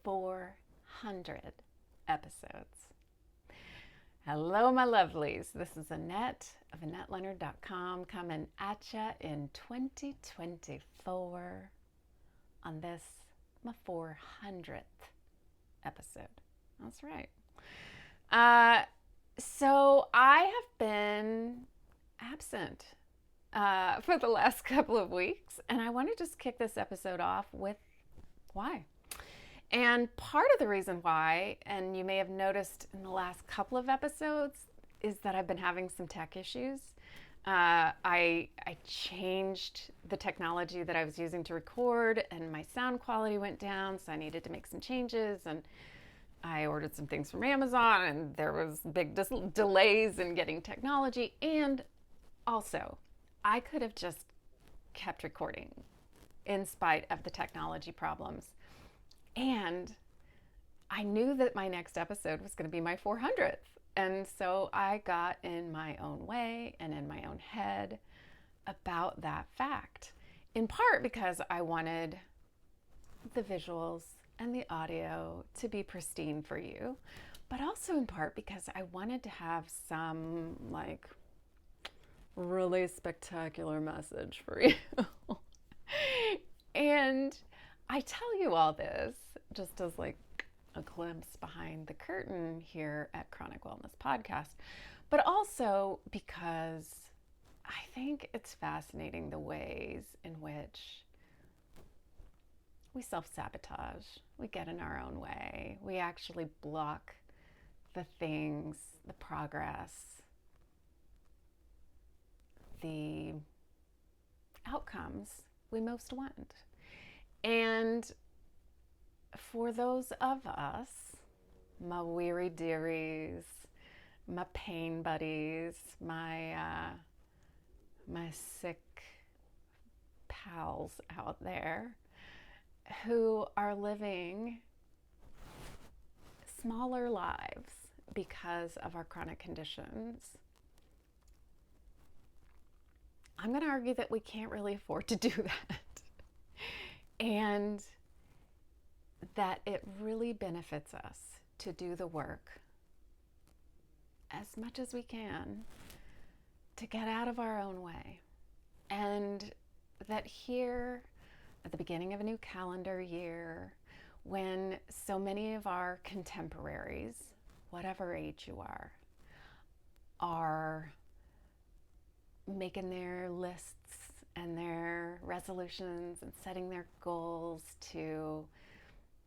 400 episodes. Hello, my lovelies. This is Annette of AnnetteLeonard.com coming at ya in 2024 on this, my 400th episode. That's right. So I have been absent for the last couple of weeks, and I want to just kick this episode off with why. And part of the reason why, and you may have noticed in the last couple of episodes, is that I've been having some tech issues. I changed the technology that I was using to record, and my sound quality went down, so I needed to make some changes. And I ordered some things from Amazon, and there was big delays in getting technology. And also, I could have just kept recording in spite of the technology problems. And I knew that my next episode was going to be my 400th. And so I got in my own way and in my own head about that fact, in part because I wanted the visuals and the audio to be pristine for you, but also in part because I wanted to have some really spectacular message for you. And I tell you all this just as a glimpse behind the curtain here at Chronic Wellness Podcast, but also because I think it's fascinating the ways in which we self-sabotage, we get in our own way, we actually block the things, the progress, the outcomes we most want. And for those of us, my weary dearies, my pain buddies, my sick pals out there who are living smaller lives because of our chronic conditions, I'm going to argue that we can't really afford to do that. And that it really benefits us to do the work as much as we can to get out of our own way. And that here at the beginning of a new calendar year, when so many of our contemporaries, whatever age you are making their lists and their resolutions and setting their goals to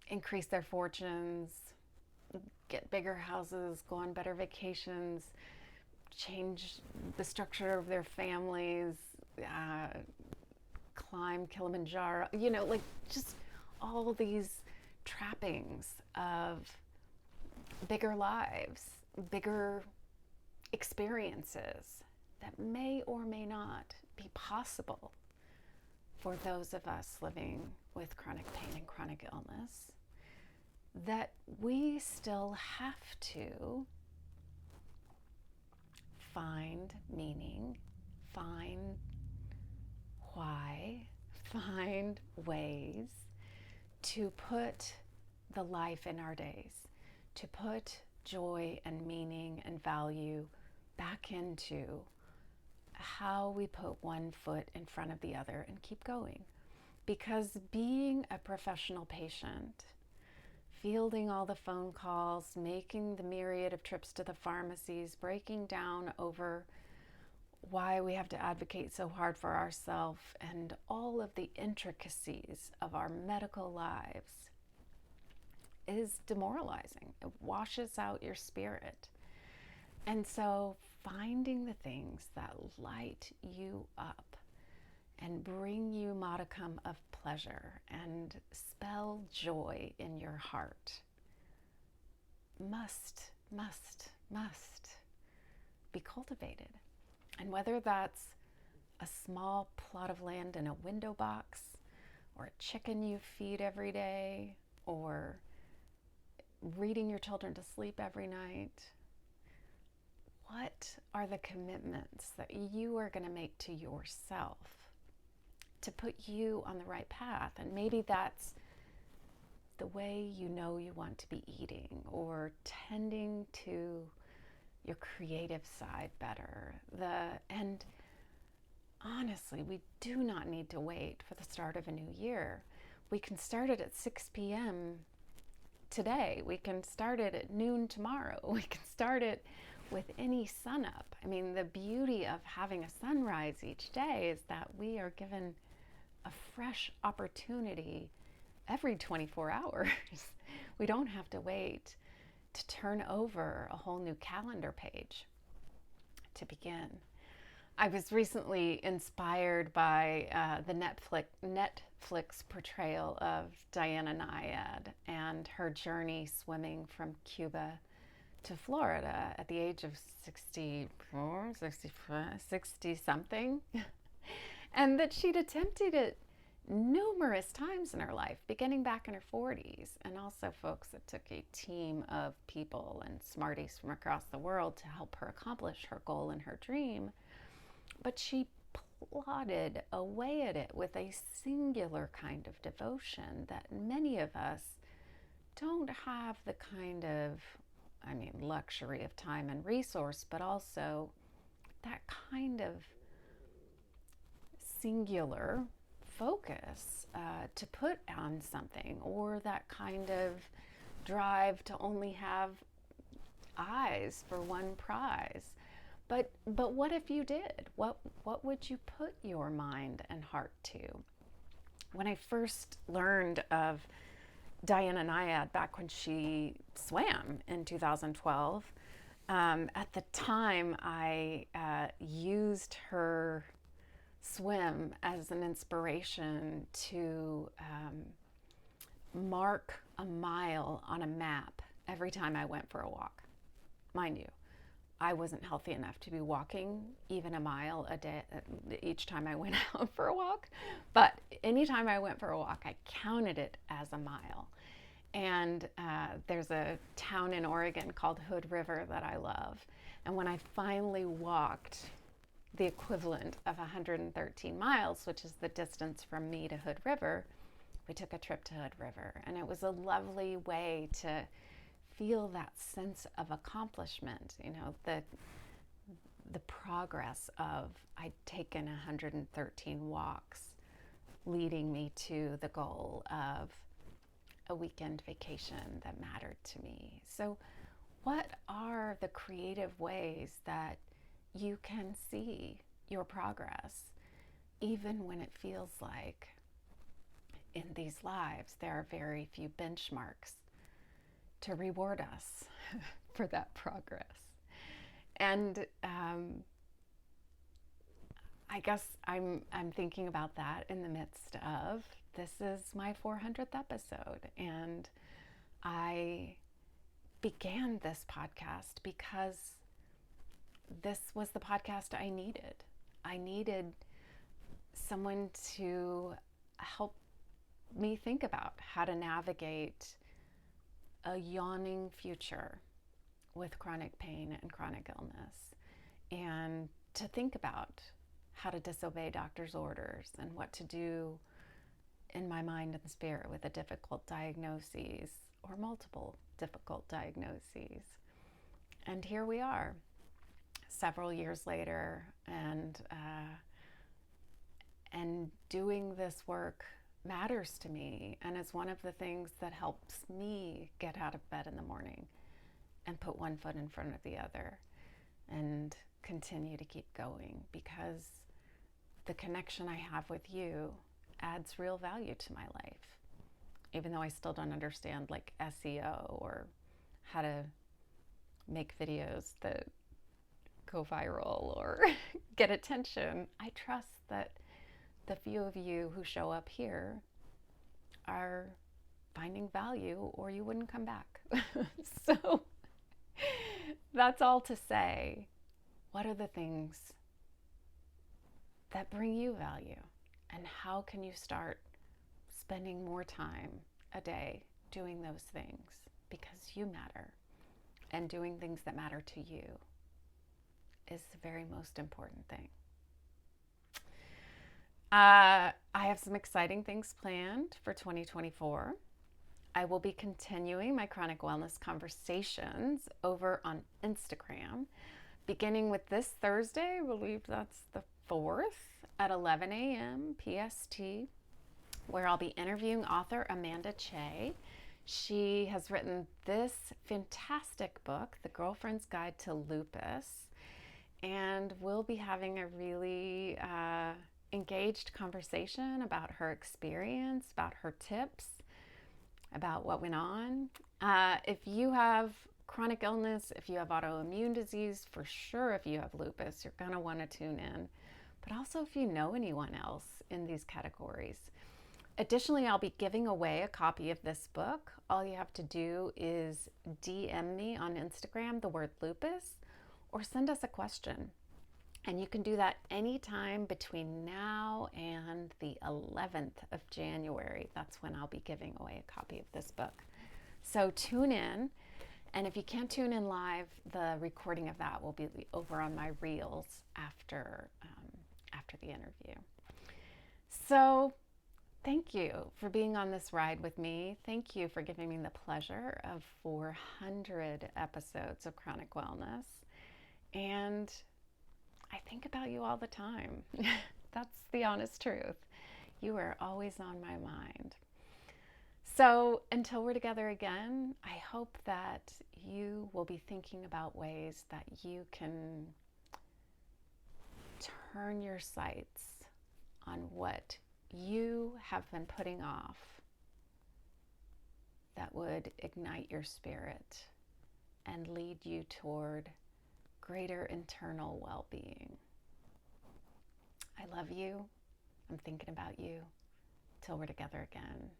increase their fortunes, get bigger houses, go on better vacations, change the structure of their families, climb Kilimanjaro, just all these trappings of bigger lives, bigger experiences that may or may not be possible for those of us living with chronic pain and chronic illness, that we still have to find meaning, find why, find ways to put the life in our days, to put joy and meaning and value back into how we put one foot in front of the other and keep going. Because being a professional patient, fielding all the phone calls, making the myriad of trips to the pharmacies, breaking down over why we have to advocate so hard for ourselves, and all of the intricacies of our medical lives is demoralizing. It washes out your spirit. And so finding the things that light you up and bring you modicum of pleasure and spell joy in your heart must be cultivated. And whether that's a small plot of land in a window box, or a chicken you feed every day, or reading your children to sleep every night, what are the commitments that you are going to make to yourself to put you on the right path? And maybe that's the way you know you want to be eating, or tending to your creative side better. And honestly, we do not need to wait for the start of a new year. We can start it at 6 p.m. today. We can start it at noon tomorrow. We can start it with any sunup. I mean, the beauty of having a sunrise each day is that we are given a fresh opportunity every 24 hours. We don't have to wait to turn over a whole new calendar page to begin. I was recently inspired by the Netflix portrayal of Diana Nyad and her journey swimming from Cuba to Florida at the age of 64, 65, 60 something. And that she'd attempted it numerous times in her life, beginning back in her 40s. And also, folks, it took a team of people and smarties from across the world to help her accomplish her goal and her dream. But she plodded away at it with a singular kind of devotion that many of us don't have the kind of, luxury of time and resource, but also that kind of singular focus to put on something, or that kind of drive to only have eyes for one prize. But what if you did? What would you put your mind and heart to? When I first learned of Diana Nyad back when she swam in 2012, at the time I used her swim as an inspiration to mark a mile on a map every time I went for a walk. Mind you, I wasn't healthy enough to be walking even a mile a day each time I went out for a walk. But anytime I went for a walk, I counted it as a mile. And there's a town in Oregon called Hood River that I love. And when I finally walked the equivalent of 113 miles, which is the distance from me to Hood River, we took a trip to Hood River. And it was a lovely way to feel that sense of accomplishment, the progress of I'd taken 113 walks, leading me to the goal of a weekend vacation that mattered to me. So what are the creative ways that you can see your progress, even when it feels like in these lives there are very few benchmarks to reward us for that progress? And I guess I'm thinking about that in the midst of, this is my 400th episode, and I began this podcast because this was the podcast I needed. I needed someone to help me think about how to navigate a yawning future with chronic pain and chronic illness, and to think about how to disobey doctor's orders and what to do in my mind and spirit with a difficult diagnoses or multiple difficult diagnoses. And here we are several years later, and doing this work matters to me, and is one of the things that helps me get out of bed in the morning and put one foot in front of the other and continue to keep going, because the connection I have with you adds real value to my life, even though I still don't understand like SEO or how to make videos that go viral or get attention. I trust that the few of you who show up here are finding value, or you wouldn't come back. So that's all to say, what are the things that bring you value? And how can you start spending more time a day doing those things? Because you matter, and doing things that matter to you is the very most important thing. I have some exciting things planned for 2024. I will be continuing my chronic wellness conversations over on Instagram, beginning with this Thursday. I believe that's the 4th at 11 a.m. PST, where I'll be interviewing author Amanda Che. She has written this fantastic book, The Girlfriend's Guide to Lupus, and we'll be having a really engaged conversation about her experience, about her tips, about what went on. If you have chronic illness, if you have autoimmune disease, for sure if you have lupus, you're going to want to tune in. But also if you know anyone else in these categories. Additionally, I'll be giving away a copy of this book. All you have to do is DM me on Instagram, the word lupus, or send us a question. And you can do that anytime between now and the 11th of January. That's when I'll be giving away a copy of this book. So tune in. And if you can't tune in live, the recording of that will be over on my reels after the interview. So thank you for being on this ride with me. Thank you for giving me the pleasure of 400 episodes of Chronic Wellness. And I think about you all the time. That's the honest truth. You are always on my mind. So until we're together again, I hope that you will be thinking about ways that you can turn your sights on what you have been putting off that would ignite your spirit and lead you toward greater internal well-being. I love you. I'm thinking about you. Till we're together again.